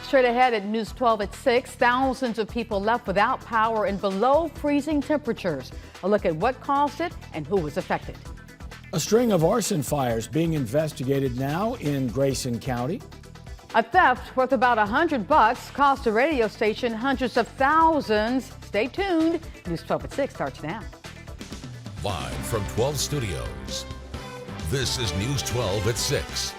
Straight ahead at News 12 at 6, thousands of people left without power and below freezing temperatures. A look at what caused it and who was affected. A string of arson fires being investigated now in Grayson County. A theft worth about $100 cost a radio station hundreds of thousands. Stay tuned. News 12 at 6 starts now. Live from 12 Studios, this is News 12 at 6.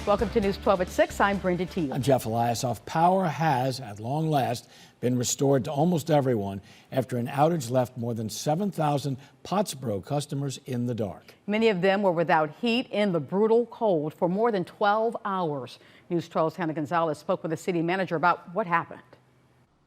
Welcome to News 12 at 6. I'm Brenda Teele. I'm Jeff Eliasoph. Power has, at long last, been restored to almost everyone after an outage left more than 7,000 Pottsboro customers in the dark. Many of them were without heat in the brutal cold for more than 12 hours. News 12's Hannah Gonzalez spoke with the city manager about what happened.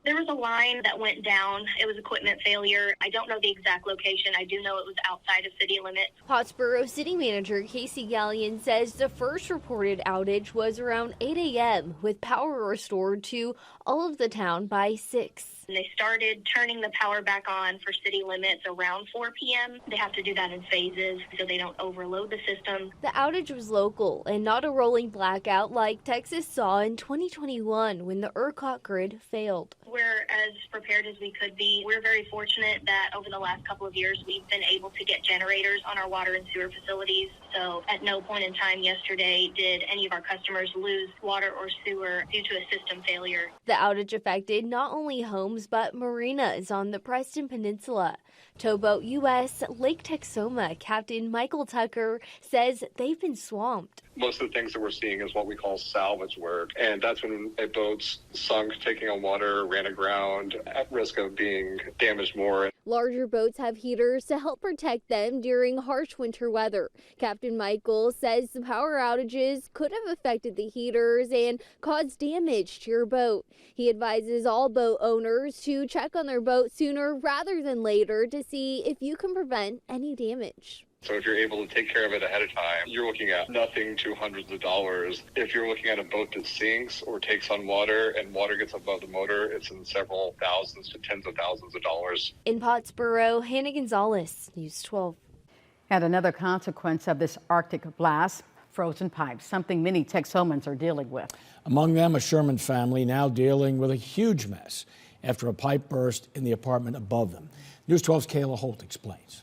There was a line that went down. It was equipment failure. I don't know the exact location. I do know it was outside of city limits. Pottsboro City Manager Casey Gallion says the first reported outage was around 8 a.m. with power restored to all of the town by 6. And they started turning the power back on for city limits around 4 p.m. They have to do that in phases so they don't overload the system. The outage was local and not a rolling blackout like Texas saw in 2021 when the ERCOT grid failed. We're as prepared as we could be. We're very fortunate that over the last couple of years we've been able to get generators on our water and sewer facilities. So at no point in time yesterday did any of our customers lose water or sewer due to a system failure. The outage affected not only homes but marinas on the Preston Peninsula. Towboat U.S. Lake Texoma Captain Michael Tucker says they've been swamped. Most of the things that we're seeing is what we call salvage work, and that's when a boat's sunk, taking on water, ran aground, at risk of being damaged more. Larger boats have heaters to help protect them during harsh winter weather. Captain Michael says the power outages could have affected the heaters and caused damage to your boat. He advises all boat owners to check on their boat sooner rather than later to see if you can prevent any damage. So if you're able to take care of it ahead of time, you're looking at nothing to hundreds of dollars. If you're looking at a boat that sinks or takes on water and water gets above the motor, it's in several thousands to tens of thousands of dollars. In Pottsboro, Hannah Gonzalez, News 12. And another consequence of this Arctic blast, frozen pipes, something many Texomans are dealing with. Among them, a Sherman family now dealing with a huge mess after a pipe burst in the apartment above them. News 12's Kayla Holt explains.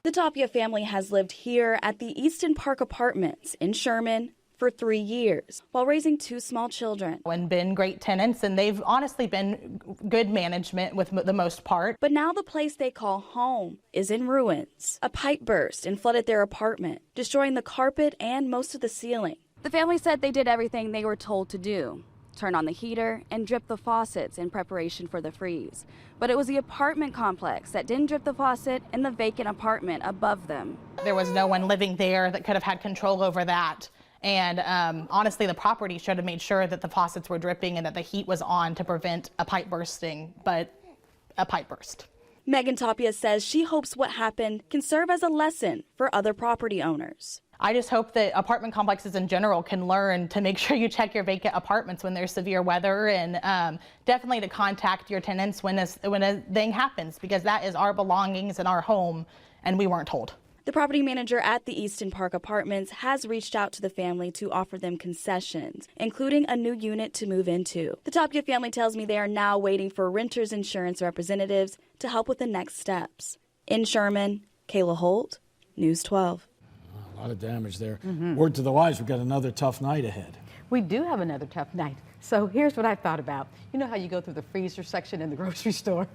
The Tapia family has lived here at the Easton Park Apartments in Sherman for 3 years while raising 2 small children. And been great tenants, and they've honestly been good management with the most part. But now the place they call home is in ruins. A pipe burst and flooded their apartment, destroying the carpet and most of the ceiling. The family said they did everything they were told to do. Turn on the heater and drip the faucets in preparation for the freeze. But it was the apartment complex that didn't drip the faucet in the vacant apartment above them. There was no one living there that could have had control over that. And honestly, the property should have made sure that the faucets were dripping and that the heat was on to prevent a pipe bursting, but a pipe burst. Megan Tapia says she hopes what happened can serve as a lesson for other property owners. I just hope that apartment complexes in general can learn to make sure you check your vacant apartments when there's severe weather, and definitely to contact your tenants when a thing happens, because that is our belongings and our home, and we weren't told. The property manager at the Easton Park Apartments has reached out to the family to offer them concessions, including a new unit to move into. The Tapia family tells me they are now waiting for renters insurance representatives to help with the next steps. In Sherman, Kayla Holt, News 12. A lot of damage there. Word to the wise, we've got another tough night ahead. We do have another tough night. So here's what I thought about. You know how you go through the freezer section in the grocery store?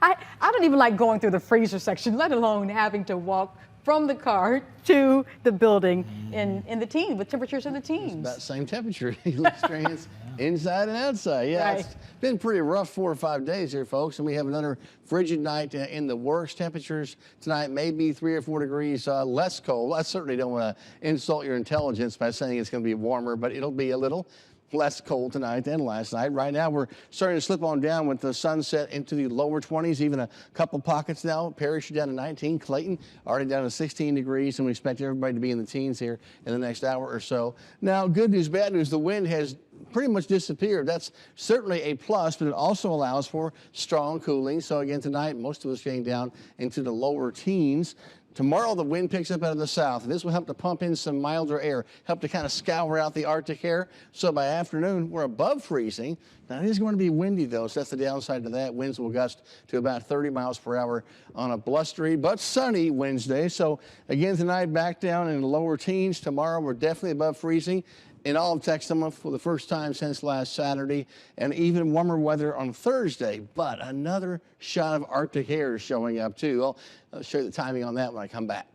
I don't even like going through the freezer section, let alone having to walk from the car to the building in the teens, with temperatures in the teens. It's about the same temperature you experience inside and outside. Yeah, right. It's been pretty rough 4 or 5 days here, folks, and we have another frigid night in the works. Temperatures tonight maybe 3 or 4 degrees less cold. I certainly don't want to insult your intelligence by saying it's going to be warmer, but it'll be a little less cold tonight than last night. Right now, we're starting to slip on down with the sunset into the lower 20s, even a couple pockets now. Parrish down to 19, Clayton already down to 16 degrees, and we expect everybody to be in the teens here in the next hour or so. Now, good news, bad news, the wind has pretty much disappeared. That's certainly a plus, but it also allows for strong cooling. So again, tonight, most of us getting down into the lower teens. Tomorrow, the wind picks up out of the south. This will help to pump in some milder air, help to kind of scour out the Arctic air. So by afternoon, we're above freezing. Now, it is going to be windy, though, so that's the downside to that. Winds will gust to about 30 miles per hour on a blustery but sunny Wednesday. So, again, tonight, back down in the lower teens. Tomorrow, we're definitely above freezing in all of Texas for the first time since last Saturday, and even warmer weather on Thursday. But another shot of Arctic air is showing up, too. I'll show you the timing on that when I come back.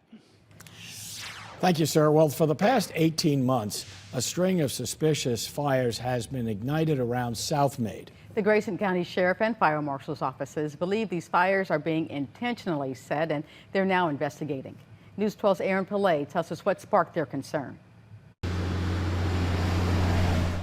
Thank you, sir. Well, for the past 18 months, a string of suspicious fires has been ignited around South Maid. The Grayson County Sheriff and Fire Marshal's offices believe these fires are being intentionally set, and they're now investigating. News 12's Aaron Pillay tells us what sparked their concern.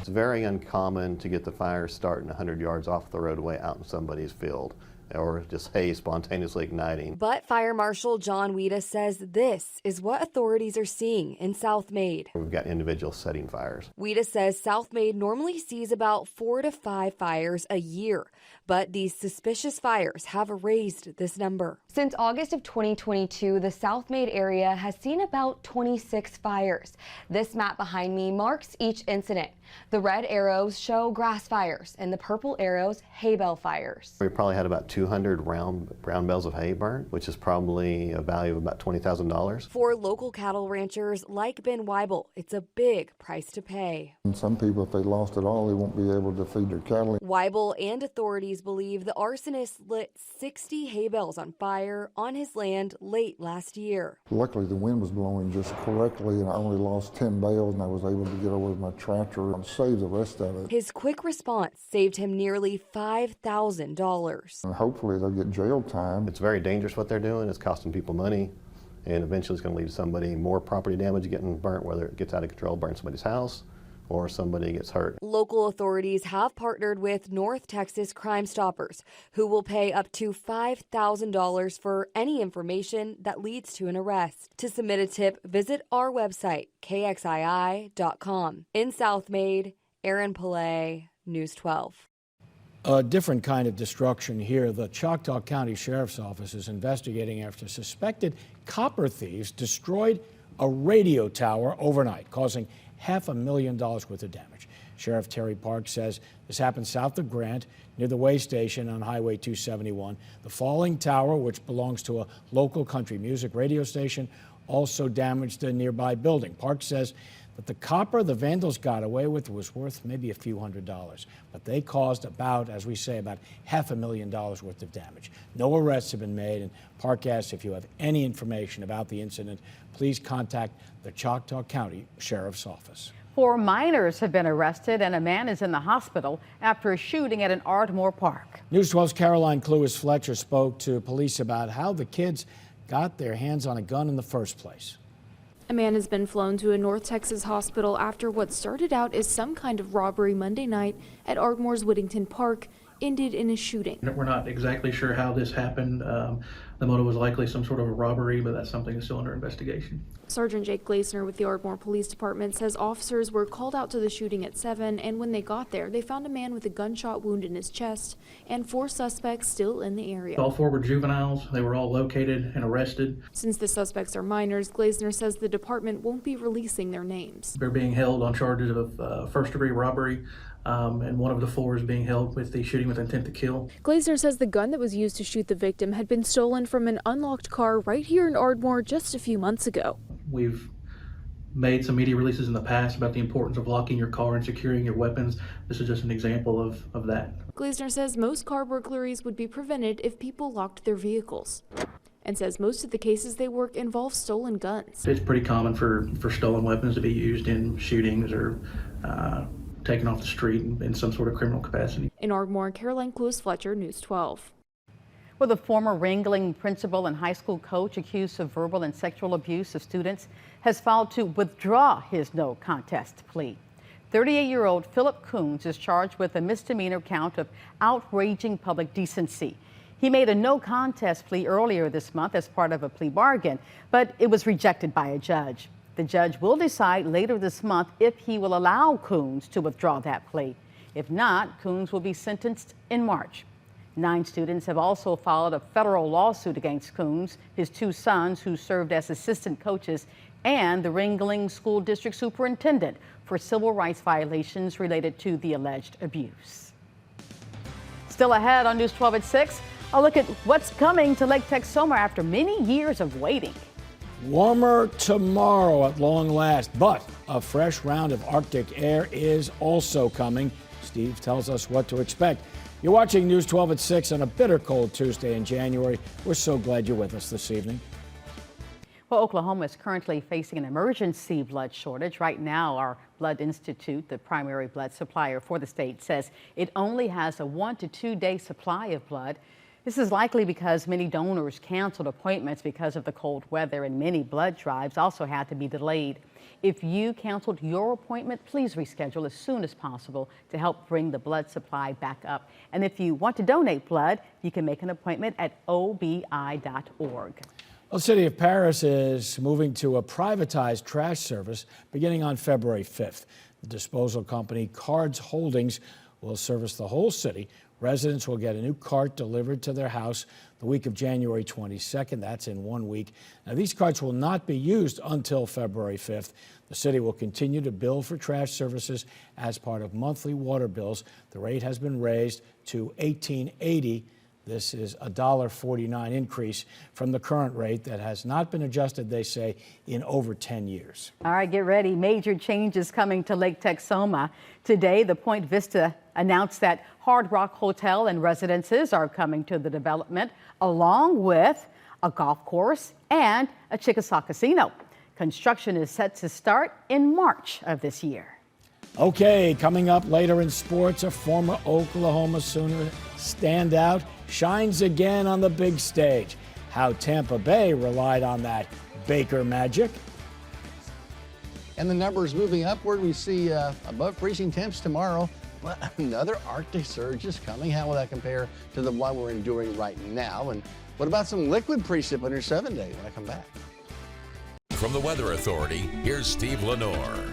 It's very uncommon to get the fire starting 100 yards off the roadway out in somebody's field, or just hay spontaneously igniting. But Fire Marshal John Weeda says this is what authorities are seeing in South Maid. We've got individuals setting fires. Weeda says South Maid normally sees about 4 to 5 fires a year, but these suspicious fires have raised this number. Since August of 2022, the South Maid area has seen about 26 fires. This map behind me marks each incident. The red arrows show grass fires and the purple arrows hay bale fires. We probably had about 200 brown bales of hay burnt, which is probably a value of about $20,000. For local cattle ranchers like Ben Weibel, it's a big price to pay. And some people, if they lost it all, they won't be able to feed their cattle. Weibel and authorities believe the arsonist lit 60 hay bales on fire on his land late last year. Luckily, the wind was blowing just correctly, and I only lost 10 bales, and I was able to get over with my tractor and save the rest of it. His quick response saved him nearly $5,000. And hopefully they'll get jail time. It's very dangerous what they're doing. It's costing people money, and eventually it's going to lead to somebody more property damage getting burnt, whether it gets out of control, burns somebody's house, or somebody gets hurt. Local authorities have partnered with North Texas Crime Stoppers, who will pay up to $5,000 for any information that leads to an arrest. To submit a tip, visit our website, KXII.com. In South Maid, Aaron Pillay, News 12. A different kind of destruction here. The Choctaw County Sheriff's Office is investigating after suspected copper thieves destroyed a radio tower overnight, causing $500,000 worth of damage. Sheriff Terry Park says this happened south of Grant near the way station on Highway 271. The falling tower, which belongs to a local country music radio station, also damaged a nearby building. Park says that the copper the vandals got away with was worth maybe a few $100s, but they caused about, as we say, about $500,000 worth of damage. No arrests have been made, and Park asks if you have any information about the incident, please contact the Choctaw County Sheriff's Office. 4 minors have been arrested, and a man is in the hospital after a shooting at an Ardmore park. News 12's Caroline Cluis-Fletcher spoke to police about how the kids got their hands on a gun in the first place. A man has been flown to a North Texas hospital after what started out as some kind of robbery Monday night at Ardmore's Whittington Park ended in a shooting. We're not exactly sure how this happened. The motive was likely some sort of a robbery, but that's something that's still under investigation. Sergeant Jake Gleisner with the Ardmore Police Department says officers were called out to the shooting at 7, and when they got there, they found a man with a gunshot wound in his chest and 4 suspects still in the area. All 4 were juveniles. They were all located and arrested. Since the suspects are minors, Gleisner says the department won't be releasing their names. They're being held on charges of first-degree robbery, and one of the 4 is being held with the shooting with intent to kill. Gleisner says the gun that was used to shoot the victim had been stolen from an unlocked car right here in Ardmore just a few months ago. We've made some media releases in the past about the importance of locking your car and securing your weapons. This is just an example of that. Gleisner says most car burglaries would be prevented if people locked their vehicles, and says most of the cases they work involve stolen guns. It's pretty common for stolen weapons to be used in shootings or taken off the street in some sort of criminal capacity. In Ardmore, Caroline Cluis-Fletcher, News 12. Well, the former Ringling principal and high school coach accused of verbal and sexual abuse of students has filed to withdraw his no contest plea. 38-year-old Philip Coons is charged with a misdemeanor count of outraging public decency. He made a no contest plea earlier this month as part of a plea bargain, but it was rejected by a judge. The judge will decide later this month if he will allow Coons to withdraw that plea. If not, Coons will be sentenced in March. 9 students have also filed a federal lawsuit against Coons, his 2 sons who served as assistant coaches, and the Ringling School District Superintendent for civil rights violations related to the alleged abuse. Still ahead on News 12 at 6, a look at what's coming to Lake Texoma after many years of waiting. Warmer tomorrow at long last, but a fresh round of Arctic air is also coming. Steve tells us what to expect. You're watching News 12 at 6 on a bitter cold Tuesday in January. We're so glad you're with us this evening. Well, Oklahoma is currently facing an emergency blood shortage. Right now, our Blood Institute, the primary blood supplier for the state, says it only has a 1 to 2 day supply of blood. This is likely because many donors canceled appointments because of the cold weather, and many blood drives also had to be delayed. If you canceled your appointment, please reschedule as soon as possible to help bring the blood supply back up. And if you want to donate blood, you can make an appointment at obi.org. Well, the city of Paris is moving to a privatized trash service beginning on February 5th. The disposal company Cards Holdings will service the whole city. Residents will get a new cart delivered to their house the week of January 22nd. That's in 1 week. Now, these carts will not be used until February 5th. The city will continue to bill for trash services as part of monthly water bills. The rate has been raised to $18.80. This is a $1.49 increase from the current rate that has not been adjusted, they say, in over 10 years. All right, get ready. Major changes coming to Lake Texoma. Today, the Point Vista announced that Hard Rock Hotel and residences are coming to the development, along with a golf course and a Chickasaw Casino. Construction is set to start in March of this year. Okay, coming up later in sports, a former Oklahoma Sooner standout shines again on the big stage. How Tampa Bay relied on that Baker magic. And the numbers moving upward. We see above freezing temps tomorrow, but another Arctic surge is coming. How will that compare to the one we're enduring right now? And what about some liquid precip under 7 days when I come back? From the Weather Authority, here's Steve LaNore.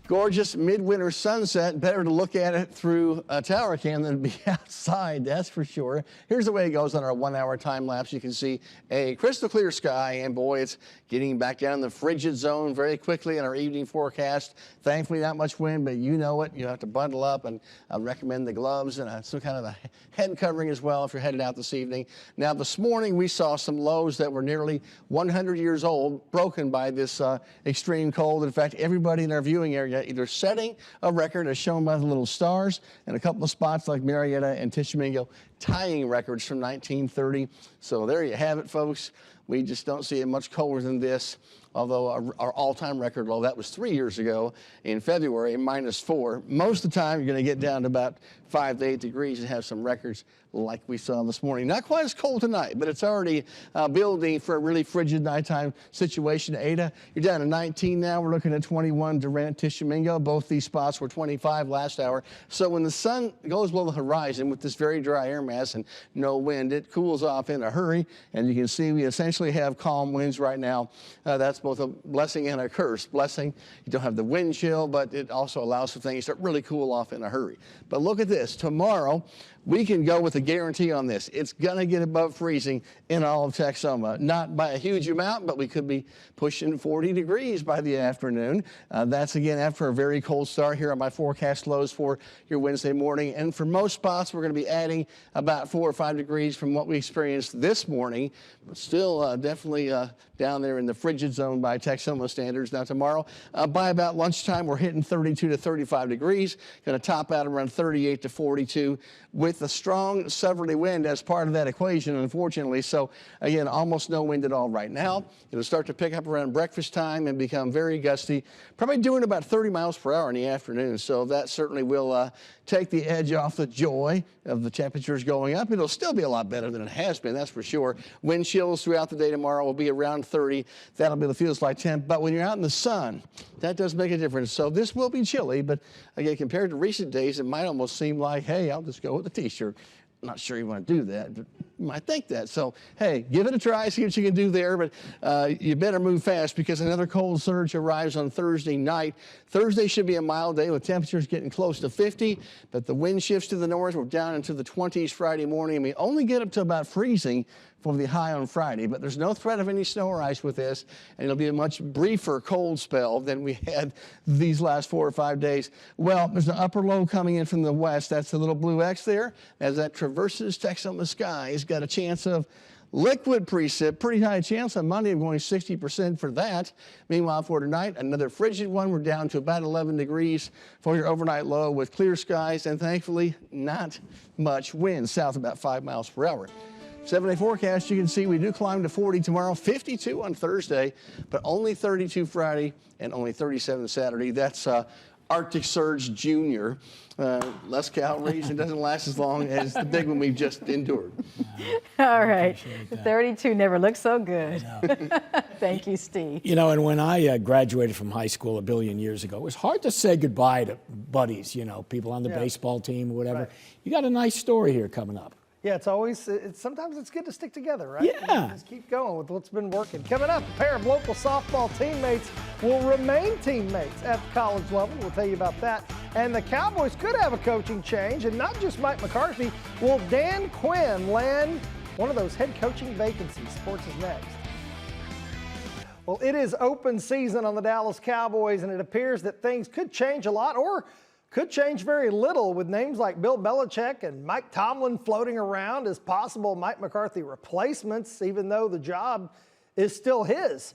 Gorgeous midwinter sunset. Better to look at it through a tower cam than be outside, that's for sure. Here's the way it goes on our 1 hour time lapse. You can see a crystal clear sky, and boy, it's getting back down in the frigid zone very quickly in our evening forecast. Thankfully, not much wind, but you know it. You have to bundle up, and I recommend the gloves and some kind of a head covering as well if you're headed out this evening. Now, this morning, we saw some lows that were nearly 100 years old, broken by this extreme cold. In fact, everybody in our viewing area either setting a record as shown by the little stars, and a couple of spots like Marietta and Tishomingo tying records from 1930. So there you have it, folks. We just don't see it much colder than this, although our all-time record low, that was 3 years ago in February, -4. Most of the time, you're going to get down to about 5 to 8 degrees and have some records like we saw this morning. Not quite as cold tonight, but it's already building for a really frigid nighttime situation. Ada, you're down to 19 now. We're looking at 21 Durant, Tishomingo. Both these spots were 25 last hour. So when the sun goes below the horizon with this very dry air mass and no wind, it cools off in a hurry. And you can see we essentially have calm winds right now. That's both a blessing and a curse. Blessing, you don't have the wind chill, but it also allows for things to really cool off in a hurry. But look at this. Tomorrow, we can go with a guarantee on this. It's going to get above freezing in all of Texoma. Not by a huge amount, but we could be pushing 40 degrees by the afternoon. That's, again, after a very cold start. Here are my forecast lows for your Wednesday morning. And for most spots, we're going to be adding about 4 or 5 degrees from what we experienced this morning. But still definitely down there in the frigid zone by Texoma standards. Now, tomorrow, by about lunchtime, we're hitting 32 to 35 degrees. Going to top out around 38 to 42 with a strong southerly wind as part of that equation, unfortunately. So, again, almost no wind at all right now. It'll start to pick up around breakfast time and become very gusty, probably doing about 30 miles per hour in the afternoon. So that certainly will take the edge off the joy of the temperatures going up. It'll still be a lot better than it has been, that's for sure. Wind chills throughout the day tomorrow will be around 30. That'll be the feels like temp. But when you're out in the sun, that does make a difference. So this will be chilly, but again, compared to recent days, it might almost seem like, hey, I'll just go with a t-shirt. not sure you want to do that, but you might think that. So, hey, give it a try, see what you can do there, but you better move fast because another cold surge arrives on Thursday night. Thursday should be a mild day with temperatures getting close to 50, but the wind shifts to the north. We're down into the 20s Friday morning, and we only get up to about freezing for the high on Friday, but there's no threat of any snow or ice with this, and it'll be a much briefer cold spell than we had these last 4 or 5 days. Well, there's an upper low coming in from the west. That's the little blue X there. As that traverses text on the sky, it's got a chance of liquid precip, pretty high chance on Monday of going 60% for that. Meanwhile, for tonight, another frigid one. We're down to about 11 degrees for your overnight low with clear skies and thankfully not much wind, south about 5 miles per hour. 7-day forecast, you can see we do climb to 40 tomorrow, 52 on Thursday, but only 32 Friday and only 37 Saturday. That's Arctic Surge Junior. Less calories and doesn't last as long as the big one we've just endured. All right. 32 never looked so good. Thank you, Steve. You know, and when I graduated from high school a billion years ago, it was hard to say goodbye to buddies, you know, people on the baseball team or whatever. Right. You got a nice story here coming up. Yeah, it's always, sometimes it's good to stick together, right? Yeah. Just keep going with what's been working. Coming up, a pair of local softball teammates will remain teammates at the college level. We'll tell you about that. And the Cowboys could have a coaching change, and not just Mike McCarthy. Will Dan Quinn land one of those head coaching vacancies? Sports is next. Well, it is open season on the Dallas Cowboys, and it appears that things could change a lot, or could change very little, with names like Bill Belichick and Mike Tomlin floating around as possible Mike McCarthy replacements, even though the job is still his.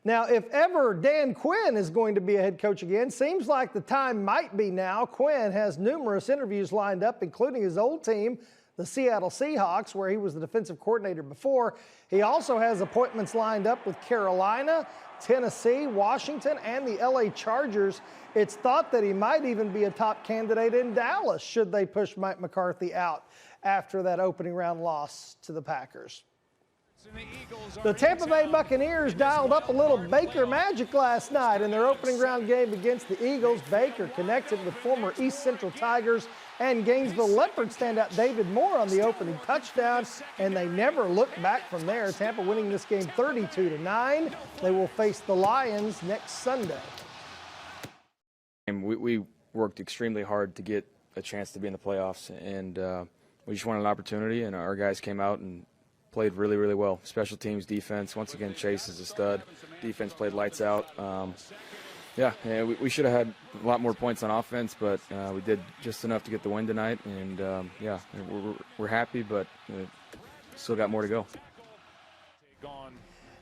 Now, if ever Dan Quinn is going to be a head coach again, seems like the time might be now. Quinn has numerous interviews lined up, including his old team, the Seattle Seahawks, where he was the defensive coordinator before. He also has appointments lined up with Carolina, Tennessee, Washington, and the LA Chargers. It's thought that he might even be a top candidate in Dallas should they push Mike McCarthy out after that opening round loss to the Packers. The Tampa Bay Buccaneers dialed up a little Baker magic last night in their opening round game against the Eagles. Baker connected with former East Central Tigers and Gainesville Leopards standout David Moore on the opening touchdown, and they never looked back from there. Tampa winning this game 32-9. They will face the Lions next Sunday. And we worked extremely hard to get a chance to be in the playoffs, and we just wanted an opportunity, and our guys came out and played really, really well. Special teams, defense, once again, Chase is a stud. Defense played lights out. We should have had a lot more points on offense, but we did just enough to get the win tonight, and we're happy, but still got more to go.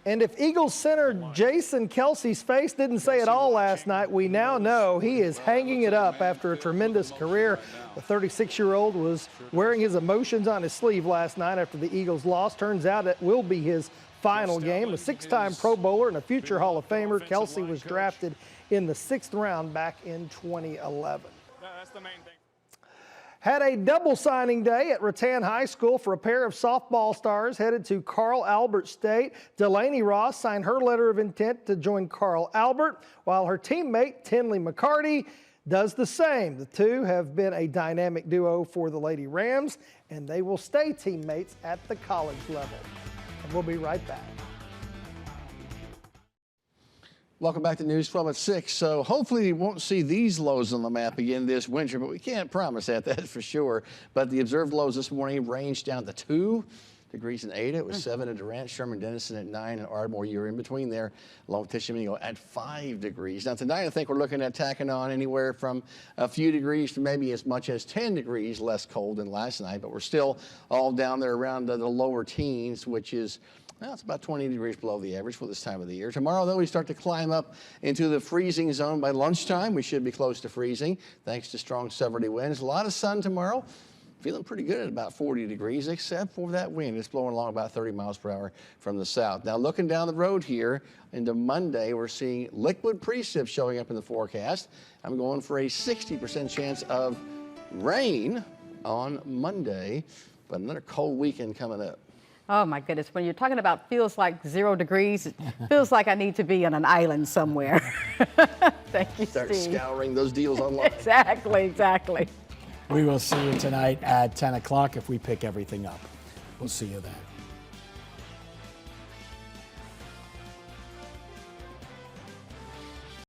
And if Eagles center Jason Kelsey's face didn't say it all last night, we now know he is hanging it up after a tremendous career. The 36-year-old was wearing his emotions on his sleeve last night after the Eagles lost. Turns out it will be his final game. A 6-time Pro Bowler and a future Hall of Famer, Kelsey was drafted in the 6th round back in 2011. That's the main thing. Had a double signing day at Rattan High School for a pair of softball stars headed to Carl Albert State. Delaney Ross signed her letter of intent to join Carl Albert, while her teammate Tinley McCarty does the same. The two have been a dynamic duo for the Lady Rams, and they will stay teammates at the college level. And we'll be right back. Welcome back to News 12 at 6. So hopefully you won't see these lows on the map again this winter, but we can't promise that's for sure. But the observed lows this morning ranged down to 2 degrees in Ada. It was 7 in Durant, Sherman Denison at 9, and Ardmore. You're in between there, along with Tishomingo at 5 degrees. Now tonight I think we're looking at tacking on anywhere from a few degrees to maybe as much as 10 degrees less cold than last night, but we're still all down there around the lower teens, which is, well, it's about 20 degrees below the average for this time of the year. Tomorrow, though, we start to climb up into the freezing zone. By lunchtime, we should be close to freezing, thanks to strong southerly winds. A lot of sun tomorrow. Feeling pretty good at about 40 degrees, except for that wind. It's blowing along about 30 miles per hour from the south. Now, looking down the road here into Monday, we're seeing liquid precip showing up in the forecast. I'm going for a 60% chance of rain on Monday, but another cold weekend coming up. Oh my goodness, when you're talking about feels like 0 degrees, it feels like I need to be on an island somewhere. Thank you, Start Steve. scouring those deals online. Exactly. We will see you tonight at 10 o'clock if we pick everything up. We'll see you then.